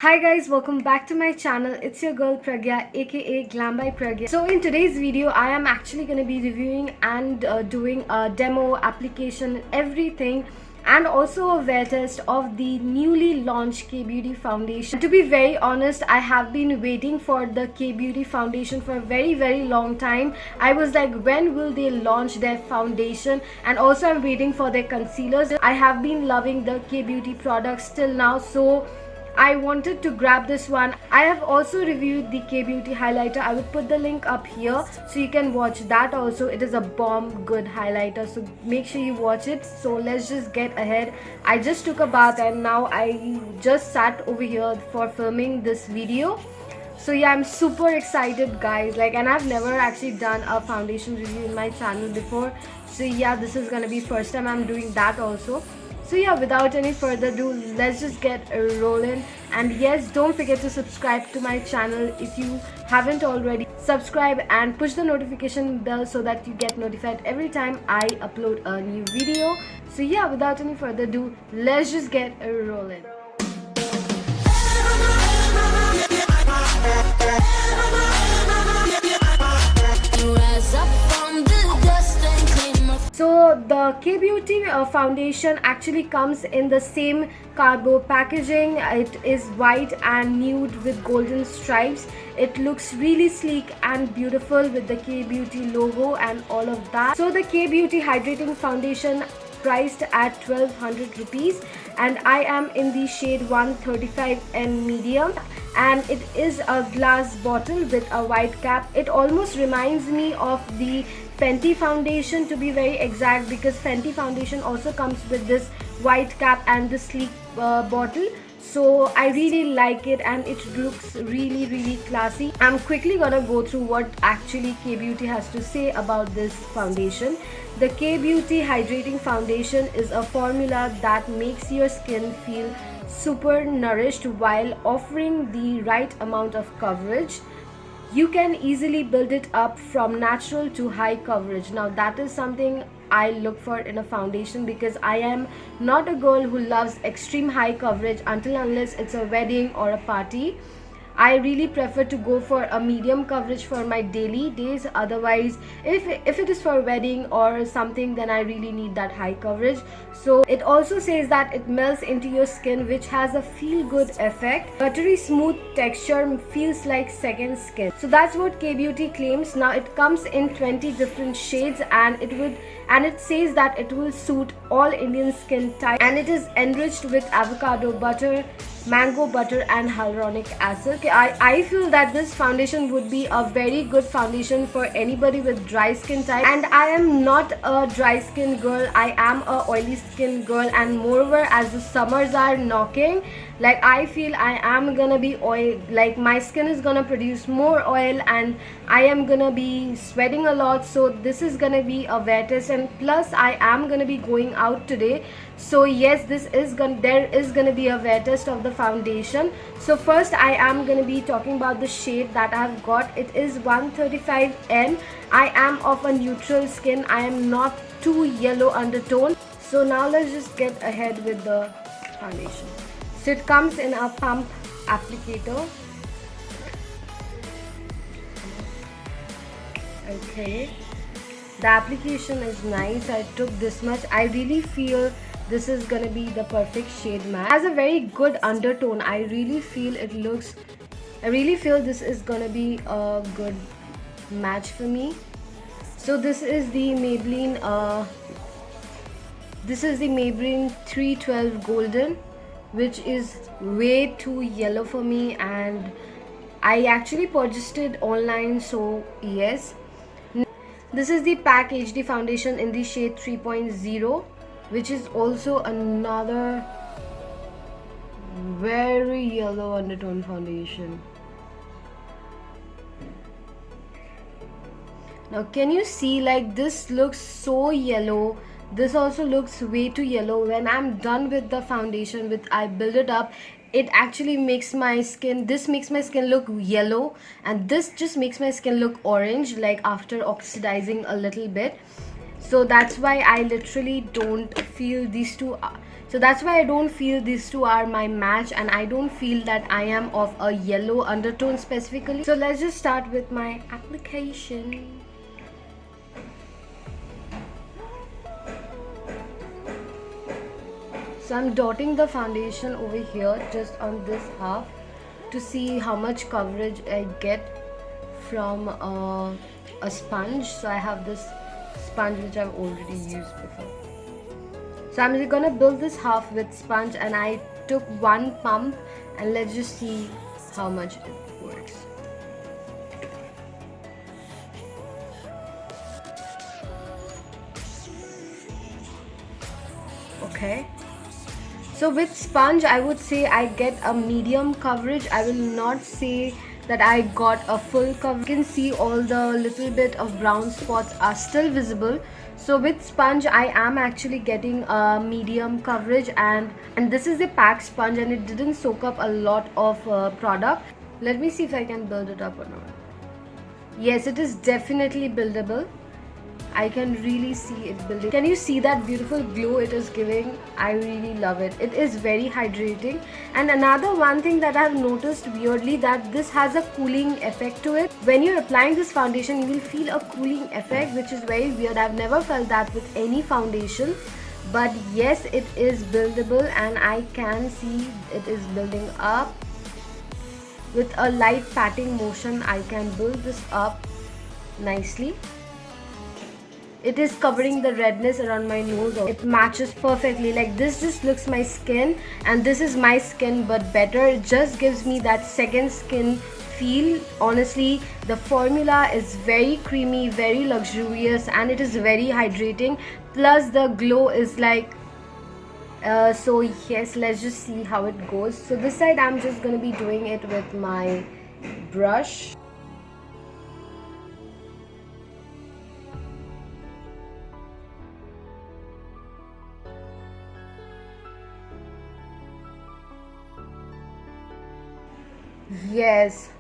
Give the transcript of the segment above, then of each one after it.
Hi guys, welcome back to my channel. It's your girl Pragya, aka Glam by Pragya. So in today's video, I am actually going to be reviewing and doing a demo, application, everything, and also a wear test of the newly launched K-Beauty foundation. To be very honest, I have been waiting for the K-Beauty foundation for a very long time. I was like, when will they launch their foundation? And also I'm waiting for their concealers. I have been loving the K-Beauty products till now, so I wanted to grab this one. I have also reviewed the K-Beauty highlighter. I will put the link up here so you can watch that also. It is a bomb good highlighter, so make sure you watch it. So let's just get ahead. I just took a bath and now I just sat over here for filming this video. So yeah, I'm super excited guys, and I've never actually done a foundation review in my channel before. So yeah, this is gonna be first time I'm doing that also. So yeah, without any further ado, let's just get rolling. And yes, don't forget to subscribe to my channel if you haven't already. Subscribe and push the notification bell so that you get notified every time I upload a new video. So yeah, without any further ado, let's just get rolling. So the K-Beauty foundation actually comes in the same cardboard packaging. It is white and nude with golden stripes. It looks really sleek and beautiful with the K-Beauty logo and all of that. So the K-Beauty hydrating foundation priced at 1200 rupees, and I am in the shade 135N medium, and it is a glass bottle with a white cap. It almost reminds me of the Fenty foundation, to be very exact, because Fenty foundation also comes with this white cap and the sleek bottle. So I really like it and it looks really classy. I'm quickly gonna go through what actually K-Beauty has to say about this foundation. The K-Beauty hydrating foundation is a formula that makes your skin feel super nourished while offering the right amount of coverage. You can easily build it up from natural to high coverage. Now that is something I look for in a foundation, because I am not a girl who loves extreme high coverage until unless it's a wedding or a party. I really prefer to go for a medium coverage for my daily days. Otherwise, if it is for a wedding or something, then I really need that high coverage. So it also says that it melts into your skin, which has a feel-good effect. Buttery smooth texture feels like second skin. So that's what K-Beauty claims. Now it comes in 20 different shades, and it says that it will suit all Indian skin types, and it is enriched with avocado butter, mango butter and hyaluronic acid. I feel that this foundation would be a very good foundation for anybody with dry skin type, and I am not a dry skin girl. I am a oily skin girl, and moreover, as the summers are knocking, I feel I am gonna be oil, my skin is gonna produce more oil and I am gonna be sweating a lot. So this is gonna be a wear test, and plus I am gonna be going out today. So yes, there is gonna be a wear test of the foundation. So first I am gonna be talking about the shade that I have got. It is 135N. I am of a neutral skin. I am not too yellow undertone. So now let's just get ahead with the foundation. So it comes in a pump applicator. Okay, the application is nice. I took this much. I really feel this is gonna be the perfect shade match. It has a very good undertone. I really feel this is gonna be a good match for me. So this is the Maybelline 312 Golden, which is way too yellow for me, and I actually purchased it online. So yes, this is the PAC HD foundation in the shade 3.0, which is also another very yellow undertone foundation. Now can you see, this looks so yellow. This also looks way too yellow. When I'm done with the foundation, I build it up, it actually makes my skin, this makes my skin look yellow, and this just makes my skin look orange, after oxidizing a little bit. So that's why I literally don't feel these two So that's why I don't feel these two are my match, and I don't feel that I am of a yellow undertone specifically. So let's just start with my application. So I'm dotting the foundation over here just on this half to see how much coverage I get from a sponge. So I have this sponge which I've already used before. So I'm gonna build this half with sponge, and I took one pump, and let's just see how much it works. Okay. So with sponge, I would say I get a medium coverage. I will not say that I got a full coverage. You can see all the little bit of brown spots are still visible. So with sponge, I am actually getting a medium coverage, and this is a packed sponge, and it didn't soak up a lot of product. Let me see if I can build it up or not. Yes, it is definitely buildable. I can really see it building. Can you see that beautiful glow it is giving? I really love it. It is very hydrating. And another one thing that I have noticed weirdly, that this has a cooling effect to it. When you're applying this foundation, you will feel a cooling effect, which is very weird. I've never felt that with any foundation. But yes, it is buildable, and I can see it is building up. With a light patting motion, I can build this up nicely. It is covering the redness around my nose. It matches perfectly. Like, this just looks my skin, and this is my skin but better. It just gives me that second skin feel. Honestly, the formula is very creamy, very luxurious, and it is very hydrating. Plus the glow is like so yes, let's just see how it goes. So this side I'm just gonna be doing it with my brush. Yes,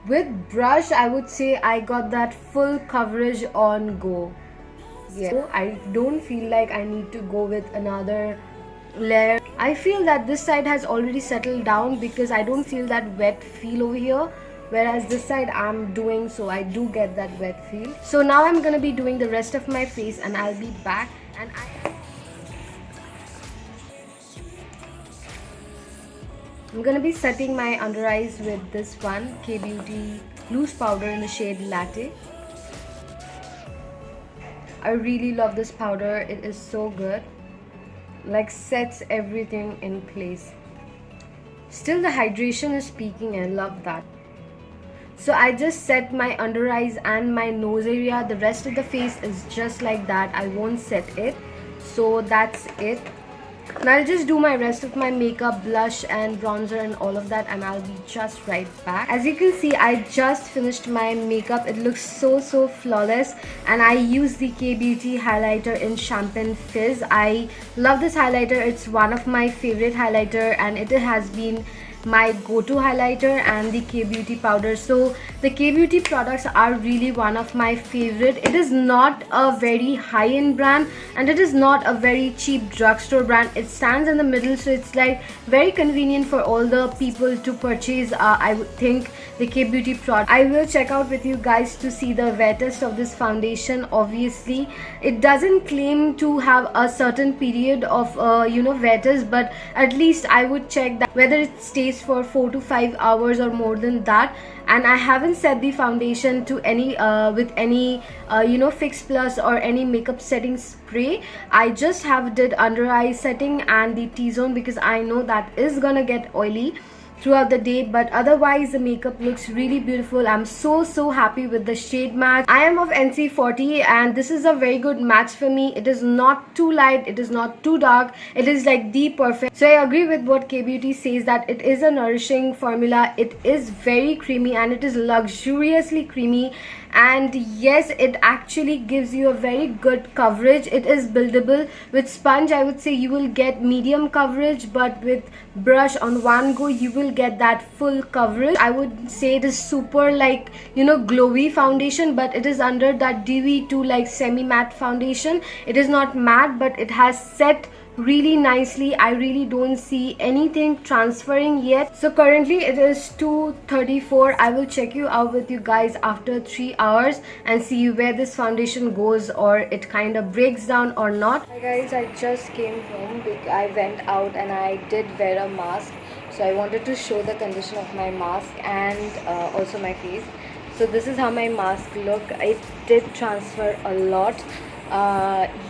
with brush I would say I got that full coverage on go. Yeah, so I don't feel like I need to go with another layer. I feel that this side has already settled down because I don't feel that wet feel over here, whereas this side I'm doing, so I do get that wet feel. So now I'm gonna be doing the rest of my face, and I'll be back. And I'm gonna be setting my under eyes with this one, K Beauty loose powder in the shade Latte. I really love this powder. It is so good. Like, sets everything in place. Still the hydration is peaking. I love that. So I just set my under eyes and my nose area. The rest of the face is just like that. I won't set it. So that's it. Now I'll just do my rest of my makeup, blush and bronzer and all of that, and I'll be just right back. As you can see, I just finished my makeup. It looks so flawless, and I use the K Beauty highlighter in Champagne Fizz. I love this highlighter. It's one of my favorite highlighter, and it has been my go-to highlighter, and the K Beauty powder. So the K Beauty products are really one of my favorite. It is not a very high-end brand, and it is not a very cheap drugstore brand. It stands in the middle, so it's like very convenient for all the people to purchase. I would think the K Beauty product. I will check out with you guys to see the wear test of this foundation. Obviously it doesn't claim to have a certain period of wear test, but at least I would check that whether it stays for 4 to 5 hours or more than that. And I haven't set the foundation to any with any Fix Plus or any makeup setting spray. I just have did under eye setting and the T-zone because I know that is gonna get oily throughout the day, but otherwise the makeup looks really beautiful. I'm so happy with the shade match. I am of NC40 and this is a very good match for me. It is not too light, it is not too dark, it is like the perfect. So I agree with what K Beauty says that it is a nourishing formula. It is very creamy and it is luxuriously creamy, and yes, it actually gives you a very good coverage. It is buildable. With sponge I would say you will get medium coverage, but with brush on one go you will get that full coverage. I would say it is super like glowy foundation, but it is under that DV2 like semi matte foundation. It is not matte, but it has set really nicely. I really don't see anything transferring yet. So currently it is 2:34. I will check you out with you guys after 3 hours and see where this foundation goes, or it kind of breaks down or not. Hi guys, I just came home. I went out and I did wear a mask, so I wanted to show the condition of my mask and also my face. So this is how my mask look. It did transfer a lot.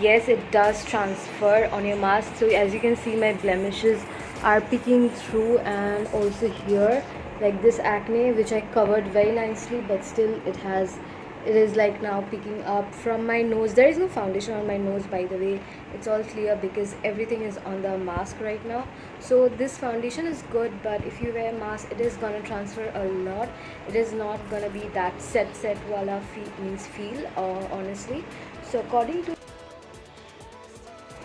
Yes, it does transfer on your mask. So as you can see, my blemishes are peeking through, and also here, like this acne which I covered very nicely, but still it is like now picking up from my nose. There is no foundation on my nose, by the way. It's all clear because everything is on the mask right now. So this foundation is good, but if you wear mask, it is gonna transfer a lot. It is not gonna be that set wala feel, honestly. So according to,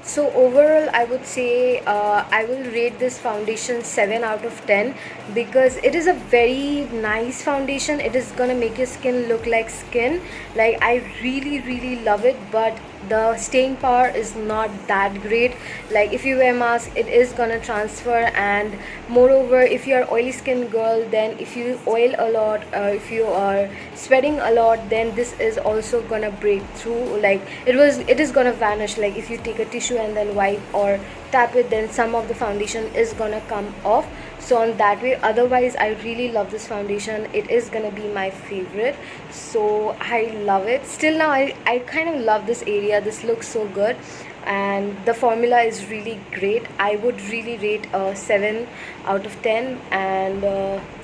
so overall I would say I will rate this foundation 7 out of 10 because it is a very nice foundation. It is gonna make your skin look like skin. Like I really love it, but the staying power is not that great. Like if you wear mask, it is gonna transfer, and moreover if you are oily skin girl, then if you oil a lot, if you are sweating a lot, then this is also gonna break through. Like it is gonna vanish. Like if you take a tissue and then wipe or tap it, then some of the foundation is gonna come off. So on that way, otherwise I really love this foundation. It is gonna be my favorite, so I love it. Still now I kind of love this area. This looks so good, and the formula is really great. I would really rate a 7 out of 10, and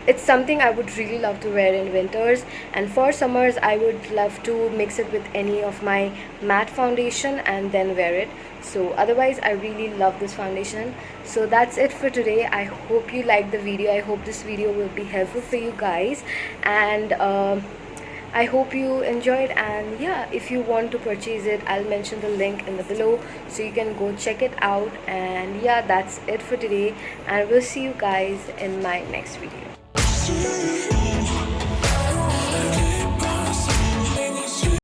it's something I would really love to wear in winters, and for summers I would love to mix it with any of my matte foundation and then wear it. So otherwise I really love this foundation. So that's it for today. I hope you liked the video. I hope this video will be helpful for you guys, and I hope you enjoyed. And yeah, if you want to purchase it, I'll mention the link in the below, so you can go check it out. And yeah, that's it for today, and we'll see you guys in my next video.